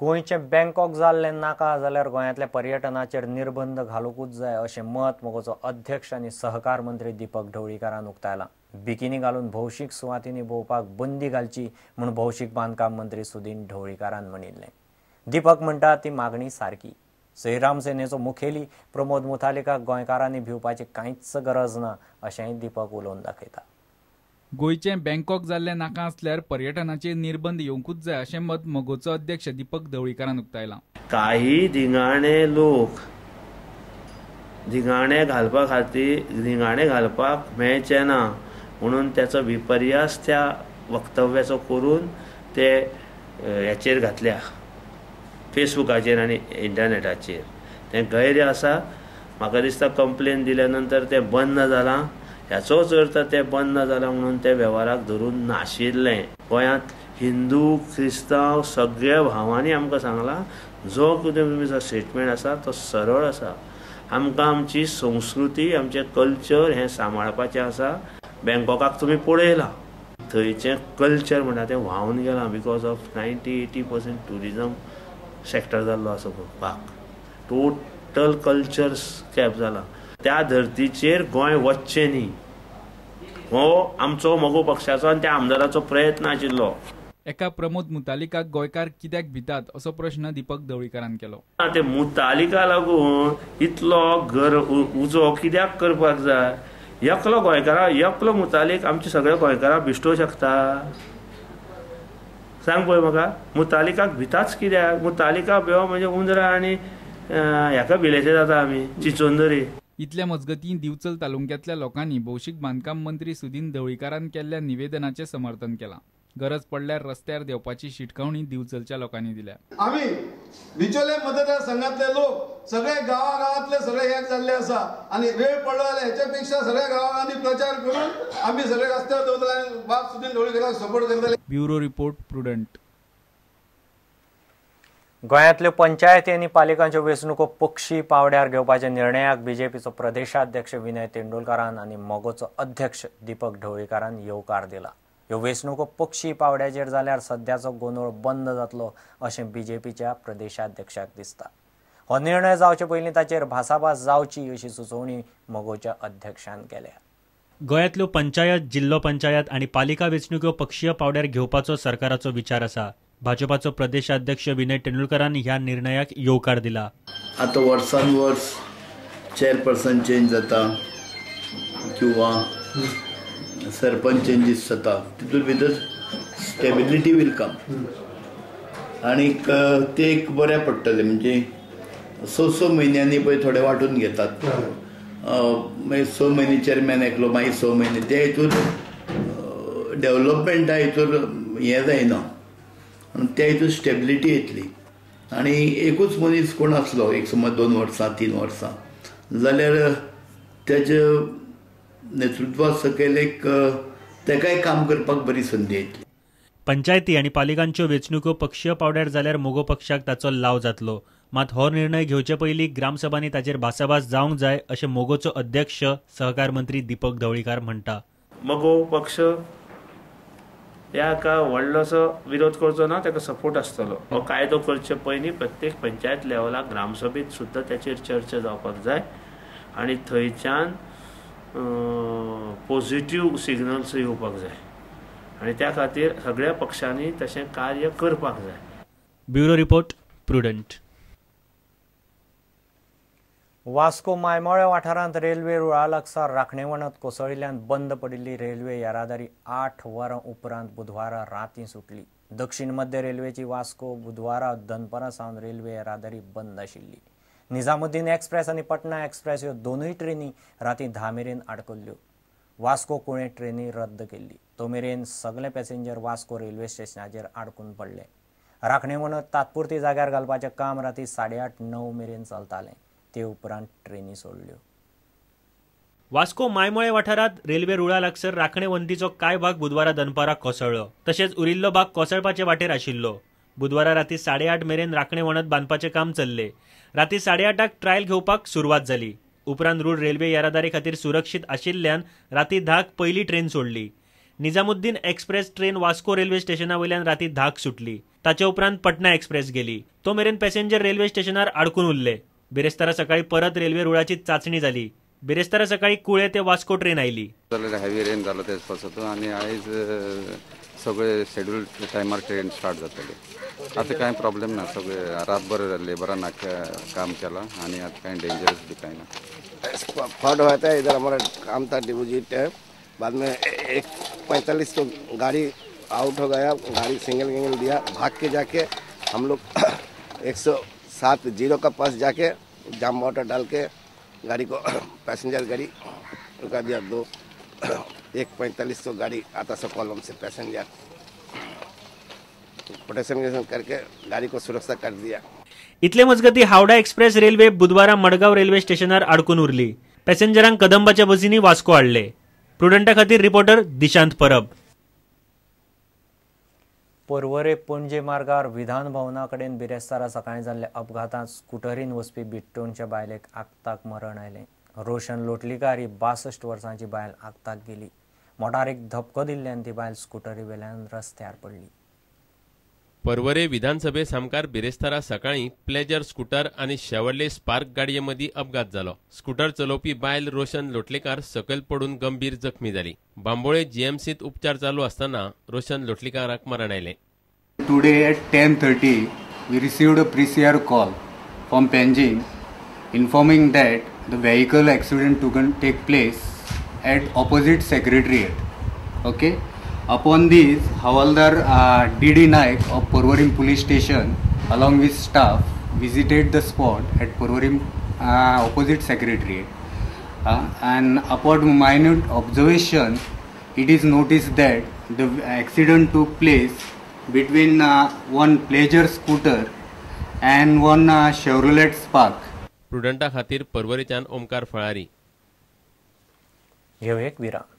गोंयचे बँकॉक जाल्ले नाका जाल्यार गोंयांतल्या पर्यटनाचेर निर्बंध घालूंकूच जाय अशें मत मोगोचो अध्यक्ष आनी सहकार मंत्री दीपक ढवळीकारान उक्तायलां। बिकिनी घालून भौशीक सुवातींनी भोंवपाक बंदी घालची म्हूण भौशीक बांदकाम मंत्री सुदीन ढवळीकारान म्हणिल्लें। दीपक म्हणटा ती मागणी सारकी। श्रीराम सेनेचो मुखेली प्रमोद मुथालिकाक गोंयकारांनी भिवपाची कांयच गरज ना अशेंय दीपक उलोवन दाखयता। गोंयचें बँकॉक जाल्लें नाका आसल्यार पर्यटनाचेर निर्बंध येवंकूच जाय अशें मत मोगोचो अध्यक्ष दीपक ढवळीकारान उक्तायलां। काही धिंगाणे लोक धिंगाणे घालपा खातीर धिंगाणे घालपाक मेळचे ना म्हणून त्याचो विपर्यास त्या वक्तव्याचो करून ते हेचेर घातल्या फेसबुकाचेर आनी इंटरनेटाचेर। तें गैर आसा। म्हाका दिसता कंप्लेन दिल्या नंतर तें बंद जालां। ह्याचोच अर्थ तें बंद जालां म्हणून ते वेव्हाराक धरून नाशिल्लें। गोंयांत हिंदू क्रिस्तांव सगळ्या भावांनी आमकां सांगलां जो कितें तुमचो स्टेटमेंट आसा तो सरळ आसा। आमकां आमची संस्कृती आमचें कल्चर हें सांबाळपाचें आसा। बँकॉकाक तुमी पळयलां थंयचें कल्चर म्हणटा तें व्हांवन गेलां बिकॉज ऑफ 90-80% ट्युरिजम सेक्टर जाल्लो आसा पळोवपाक। टोटल कल्चर स्कॅप जाला। त्या धर्तीचेर गोंय वचचें न्ही हो आमचो मोगो पक्षाचो आनी त्या आमदाराचो प्रयत्न आशिल्लो। एका प्रमोद मुतालिकाक गोंयकार कित्याक भितात असो प्रश्न दीपक ढवळीकारान केलो। ते मुतालिका लागून इतलो घर उजो कित्याक करपाक जाय? एकलो गोंयकारा एकलो मुतालीक आमच्या सगळ्या गोंयकारांक भिश्टोवंक शकता? सांग पळय म्हाका। मुतालिकाक भिताच कित्याक? मुतालिका भिवप म्हणजे उंदरां आनी हेका भिलेचे जाता आमी चिचोंदरी। इतल्या मजगतीं दिवचल तालुक्यांतल्या लोकांनी भौशीक बांदकाम मंत्री सुदीन ढवळीकारान केल्ल्या निवेदनाचें समर्थन केलां। गरज पडल्यार रस्त्यार देवपाची शिटकावणी दिवचलच्या लोकांनी दिल्या। आम्ही बिचोले मतदार संघातले लोक सगळे गावागावातले सगळे एक जाल्ले आसा आणि वेळ पडलो जाल्यार हेच्या पेक्षा सगळ्या गावांनी प्रचार करून आम्ही सगळे रस्त्यावर देवतले आणि बाब सुदीन ढवळीकाराक सपोर्ट करतले। Bureau report Prudent. गोंयांतल्यो पंचायती आनी पालिकांच्यो वेंचणुको पक्षी पावड्यार घेवपाच्या निर्णयाक बीजेपीचो प्रदेशाध्यक्ष विनय तेंडुलकरान आनी मोगोचो अध्यक्ष दीपक ढवळीकारान येवकार दिला। ह्यो वेंचणुको पक्षी पावड्याचेर जाल्यार सध्याचो गोंदळ बंद जातलो अशें बीजेपीच्या प्रदेशाध्यक्षाक दिसता। हो निर्णय जावचे पयलीं ताचेर भासाभास जावची अशी सुचोवणी मोगोच्या अध्यक्षान केल्या। गोंयांतल्यो पंचायत, जिल्लो पंचायत आनी पालिका वेंचणुको पक्षीय पावड्यार घेवपाचो सरकाराचो विचार आसा। भाजपाचो प्रदेशाध्यक्ष विनय तेंडुलकरान ह्या निर्णयाक येवकार दिला। आता वर्सान वर्स चेअरपर्सन चेंज जाता किंवा सरपंच चेंजीस जाता तितून भितर स्टेबिलिटी वील कम आणि ते एक बऱ्या पडटलें। म्हणजे 6 म्हयन्यांनी पळय थोडे वांटून घेतात। मागीर 6 म्हयने चेअरमॅन एकलो मागीर 6 म्हयने ते हितूर डेव्हलपमेंटा हितूर हें जायना आनी त्या हितूर स्टेबिलिटी येतली। आनी एकूच मनीस कोण आसलो एक समज 2 वर्सां 3 वर्सां जाल्यार तेजे नेतृत्वा सकयल एक तेकाय काम करपाक बरी संदी येतली। पंचायती आनी पालिकांच्यो वेंचणुको पक्षीय पावड्यार जाल्यार मोगो पक्षाक ताचो लाव जातलो। मात हो निर्णय घेवचे पयलीं ग्रामसभांनी ताचेर भासाभास जावंक जाय अशें मोगोचो अध्यक्ष सहकार मंत्री दीपक ढवळीकार म्हणटा। मोगो पक्ष ह्याका व्हडलोसो विरोध करचो ना, ताका सपोर्ट आसतलो। हो कायदो करचे पयलीं प्रत्येक पंचायत लेवलाक ग्रामसभेत सुद्दां त्याचेर चर्चा जावपाक जाय आनी थंयच्यान पॉझिटिव्ह सिग्नल्स येवपाक जाय आनी त्या खातीर सगळ्या पक्षांनी तशें कार्य करपाक जाय। Bureau report Prudent. वास्को मायमोळे वाठारांत रेल्वे रुळा लागसार राखणेवणांत कोसळिल्ल्यान बंद पडिल्ली रेल्वे येरादारी 8 वरां उपरांत बुधवारा रातीं सुटली। दक्षिण मध्य रेल्वेची वास्को बुधवारा दनपारा सावन रेल्वे येरादारी बंद आशिल्ली। निजामुद्दीन एक्सप्रेस आनी पटना एक्सप्रेस ह्यो दोनूय ट्रेनी रातीं 10 मेरेन आडकल्ल्यो। वास्को कुळें ट्रेनी रद्द केल्ली। तो मेरेन सगळे पॅसेंजर वास्को रेल्वे स्टेशनाचेर आडकून पडले। राखणेवणांत तात्पुरती जाग्यार घालपाचें काम रातीं 8:30-9 मेरेन चलतालें। ते उपरांत ट्रेनी सोडल्यो। वास्को मायमोळे वाठारांत रेल्वे रुळा लागसर राखणेवंतीचो कांय भाग बुधवारा दनपारा कोसळ्ळो। तशेंच उरिल्लो भाग कोसळपाचे वाटेर आशिल्लो। बुधवारा रातीं 8:30 मेरेन राखणेवणांत बांदपाचें काम चल्लें। रातीं 8:30 ट्रायल घेवपाक सुरवात जाली। उपरांत रूळ रेल्वे येरादारी खातीर सुरक्षीत आशिल्ल्यान रातीं 10 पयली ट्रेन सोडली। Nizamuddin express train Vasco railway स्टेशनावयल्यान राती 10 सुटली। ताचे उपरांत पटना एक्सप्रेस गेली। तो मेरेन पॅसेंजर रेल्वे स्टेशनार अडकून उरले। बिरेस्तारा सकाळी परत रेल्वे रुळाची चाचणी जाली। बिरेस्तारा सकाळी कुळे ते Vasco train oily. Heavy rain जालो तेच पासत आणि आयज सगळे शेड्यूल टायमार ट्रेन स्टार्ट जातली। आता काय प्रॉब्लेम ना, सगळे रातभर लेबरान काम केला आणि आता काय डेंजरस भी काय ना। फ्लड हुआ था इधर, हमारा काम था डिपोजिट है, बाद में 1:45 तो गाड़ी आउट हो गया, गाड़ी सिंगल दिया, भाग के जाके हम लोग 107 का पास जाके जाम वाटर डाल के गाड़ी को पैसेंजर गाड़ी रुका दिया। 1:45 तो गाड़ी आता सा कॉलम से पैसेंजर प्रोटेक्शन करके गाड़ी को सुरक्षा कर दिया। इतले मजगती हावड़ा एक्सप्रेस रेल्वे बुधवारा मडगाव रेल्वे स्टेशनार अडकून उरली। पॅसेंजरांक कदंबाच्या बसींनी वास्को हाडले। प्रुडंटा खातीर रिपोर्टर दिशांत परब। पर्वरे पणजे मार्गावर विधान भवना कडेन बिरेस्तारा सकाळी जाल्ल्या अपघातांत स्कूटरीन वचपी बिट्टोनच्या बायलेक आगताक मरण आयलें। रोशन लोटलीकार ही 62 वर्सांची बायल आगताक गेली। मोटारीक धपको दिल्ल्यान ती बायल स्कूटरी वेल्यान रस्त्यार पडली। पर्वरे विधानसभे सामकार बिरेस्तारा सकाळी प्लेजर स्कूटर आणि शेवरले स्पार्क गाडये मदीं अपघात जालो। स्कूटर चलोवपी बायल रोशन लोटलीकार सकयल पडून गंभीर जखमी जाली। बांबोळे जीएमसीत उपचार चालू असताना रोशन लोटलीकाराक मरण आयलें। Today at 10:30 we received a PCR call from Panjim informing that the vehicle accident take place at opposite secretariat. Okay. Upon this, Havaldar D.D. Naik of Porvorim Police Station along with staff visited the spot at Porvorim opposite secretariat. And upon minute observation, it is noticed that the accident took place between one pleasure scooter and one Chevrolet Spark. प्रुडंटा खातीर पर्वरेच्यान ओमकार फळारी। ह्यो एक विराम।